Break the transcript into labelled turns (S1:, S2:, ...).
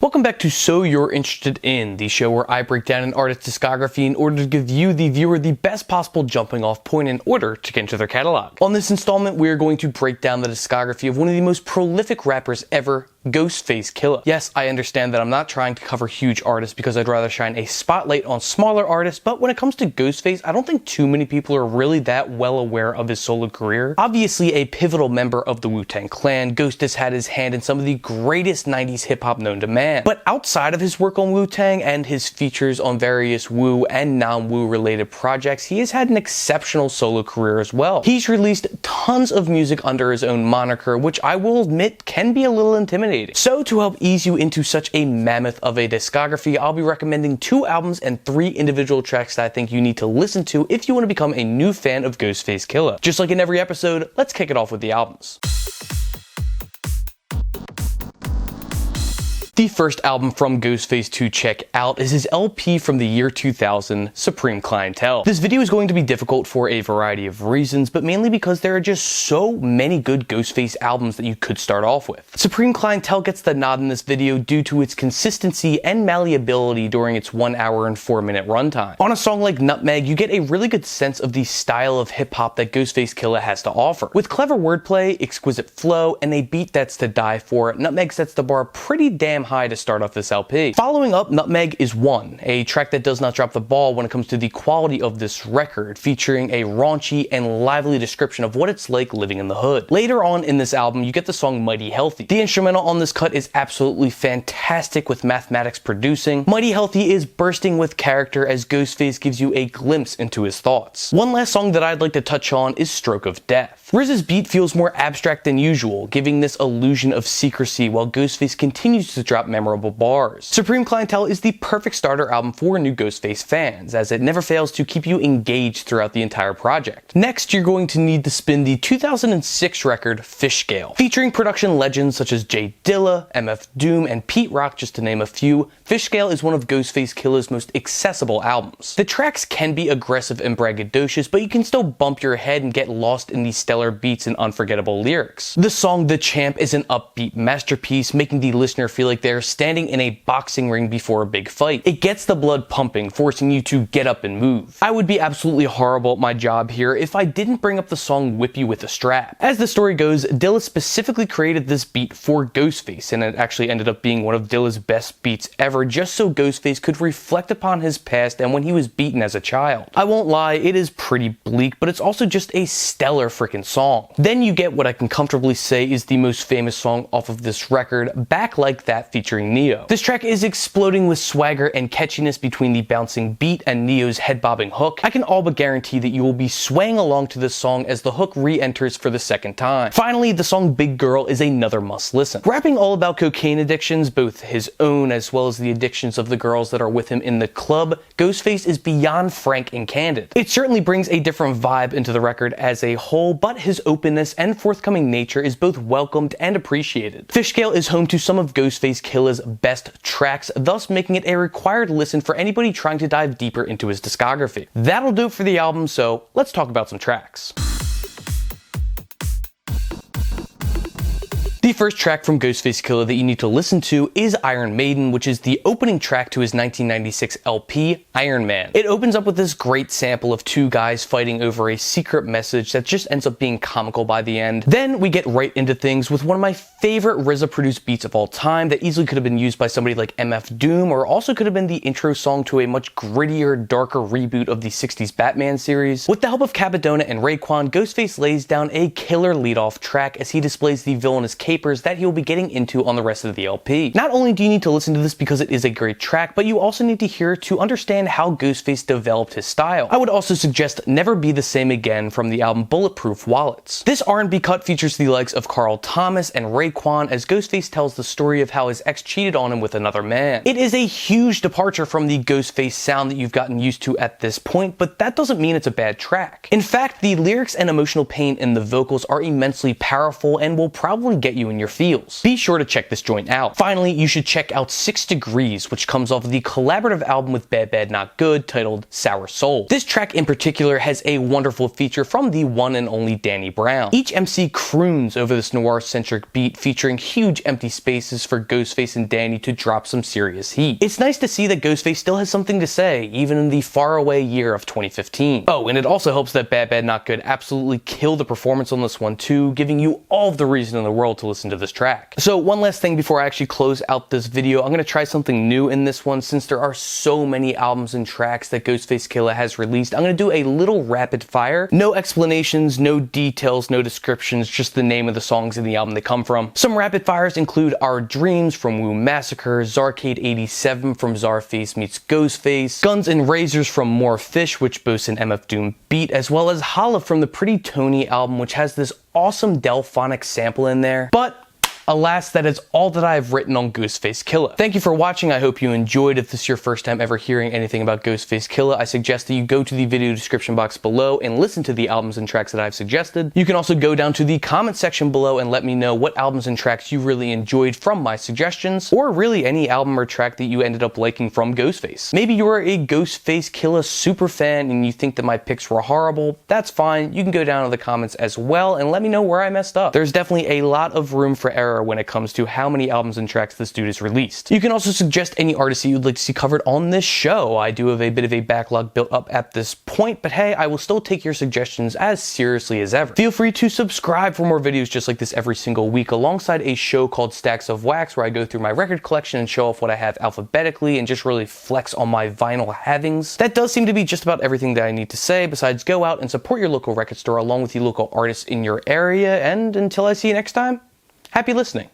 S1: Welcome back to So You're Interested In, the show where I break down an artist's discography in order to give you, the viewer, the best possible jumping off point in order to get into their catalog. On this installment, we are going to break down the discography of one of the most prolific rappers ever, Ghostface Killah. Yes, I understand that I'm not trying to cover huge artists because I'd rather shine a spotlight on smaller artists, but when it comes to Ghostface, I don't think too many people are really that well aware of his solo career. Obviously a pivotal member of the Wu-Tang Clan, Ghost has had his hand in some of the greatest 90s hip-hop known to man. But outside of his work on Wu-Tang and his features on various Wu and non-Wu related projects, he has had an exceptional solo career as well. He's released tons of music under his own moniker, which I will admit can be a little intimidating. So to help ease you into such a mammoth of a discography, I'll be recommending 2 albums and 3 individual tracks that I think you need to listen to if you want to become a new fan of Ghostface Killah. Just like in every episode, let's kick it off with the albums. The first album from Ghostface to check out is his LP from the year 2000, Supreme Clientele. This video is going to be difficult for a variety of reasons, but mainly because there are just so many good Ghostface albums that you could start off with. Supreme Clientele gets the nod in this video due to its consistency and malleability during its 1 hour and 4-minute runtime. On a song like Nutmeg, you get a really good sense of the style of hip-hop that Ghostface Killah has to offer. With clever wordplay, exquisite flow, and a beat that's to die for, Nutmeg sets the bar pretty damn high to start off this LP. Following up, Nutmeg is One, a track that does not drop the ball when it comes to the quality of this record, featuring a raunchy and lively description of what it's like living in the hood. Later on in this album, you get the song Mighty Healthy. The instrumental on this cut is absolutely fantastic with Mathematics producing. Mighty Healthy is bursting with character as Ghostface gives you a glimpse into his thoughts. One last song that I'd like to touch on is Stroke of Death. RZA's beat feels more abstract than usual, giving this illusion of secrecy while Ghostface continues to drop memorable bars. Supreme Clientele is the perfect starter album for new Ghostface fans, as it never fails to keep you engaged throughout the entire project. Next, you're going to need to spin the 2006 record Fish Scale. Featuring production legends such as J Dilla, MF Doom, and Pete Rock, just to name a few, Fish Scale is one of Ghostface Killah's most accessible albums. The tracks can be aggressive and braggadocious, but you can still bump your head and get lost in the stellar beats and unforgettable lyrics. The song The Champ is an upbeat masterpiece, making the listener feel like they're standing in a boxing ring before a big fight. It gets the blood pumping, forcing you to get up and move. I would be absolutely horrible at my job here if I didn't bring up the song Whip You With a Strap. As the story goes, Dilla specifically created this beat for Ghostface, and it actually ended up being one of Dilla's best beats ever, just so Ghostface could reflect upon his past and when he was beaten as a child. I won't lie, it is pretty bleak, but it's also just a stellar freaking song. Then you get what I can comfortably say is the most famous song off of this record, Back Like That featuring Neo. This track is exploding with swagger and catchiness between the bouncing beat and Neo's head-bobbing hook. I can all but guarantee that you will be swaying along to this song as the hook re-enters for the second time. Finally, the song Big Girl is another must-listen. Rapping all about cocaine addictions, both his own as well as the addictions of the girls that are with him in the club, Ghostface is beyond frank and candid. It certainly brings a different vibe into the record as a whole, but his openness and forthcoming nature is both welcomed and appreciated. Fish Scale is home to some of Ghostface Killah's best tracks, thus making it a required listen for anybody trying to dive deeper into his discography. That'll do it for the album, so let's talk about some tracks. The first track from Ghostface Killah that you need to listen to is Iron Maiden, which is the opening track to his 1996 LP, Iron Man. It opens up with this great sample of 2 guys fighting over a secret message that just ends up being comical by the end. Then we get right into things with one of my favorite RZA produced beats of all time that easily could have been used by somebody like MF Doom, or also could have been the intro song to a much grittier, darker reboot of the 60s Batman series. With the help of Capadonna and Raekwon, Ghostface lays down a killer lead-off track as he displays the villainous capers that he'll be getting into on the rest of the LP. Not only do you need to listen to this because it is a great track, but you also need to hear it to understand how Ghostface developed his style. I would also suggest Never Be the Same Again from the album Bulletproof Wallets. This R&B cut features the likes of Carl Thomas and Raekwon as Ghostface tells the story of how his ex cheated on him with another man. It is a huge departure from the Ghostface sound that you've gotten used to at this point, but that doesn't mean it's a bad track. In fact, the lyrics and emotional pain in the vocals are immensely powerful and will probably get you you and your feels. Be sure to check this joint out. Finally, you should check out 6 Degrees, which comes off of the collaborative album with Bad Bad Not Good titled Sour Soul. This track in particular has a wonderful feature from the one and only Danny Brown. Each MC croons over this noir-centric beat featuring huge empty spaces for Ghostface and Danny to drop some serious heat. It's nice to see that Ghostface still has something to say, even in the faraway year of 2015. Oh, and it also helps that Bad Bad Not Good absolutely killed the performance on this one too, giving you all of the reason in the world to listen to this track. So one last thing before I actually close out this video, I'm going to try something new in this one. Since there are so many albums and tracks that Ghostface Killah has released, I'm going to do a little rapid fire. No explanations, no details, no descriptions, just the name of the songs in the album they come from. Some rapid fires include Our Dreams from Wu Massacre, Zarcade 87 from Czarface meets Ghostface, Guns and Razors from More Fish, which boasts an MF Doom beat, as well as Holla from the Pretty Tony album, which has this awesome Delphonic sample in there. But alas, that is all that I have written on Ghostface Killah. Thank you for watching. I hope you enjoyed. If this is your first time ever hearing anything about Ghostface Killah, I suggest that you go to the video description box below and listen to the albums and tracks that I've suggested. You can also go down to the comment section below and let me know what albums and tracks you really enjoyed from my suggestions, or really any album or track that you ended up liking from Ghostface. Maybe you're a Ghostface Killah super fan and you think that my picks were horrible. That's fine. You can go down to the comments as well and let me know where I messed up. There's definitely a lot of room for error when it comes to how many albums and tracks this dude has released. You can also suggest any artists that you'd like to see covered on this show. I do have a bit of a backlog built up at this point, but hey, I will still take your suggestions as seriously as ever. Feel free to subscribe for more videos just like this every single week, alongside a show called Stacks of Wax, where I go through my record collection and show off what I have alphabetically and just really flex on my vinyl havings. That does seem to be just about everything that I need to say, besides go out and support your local record store along with the local artists in your area, and until I see you next time, happy listening.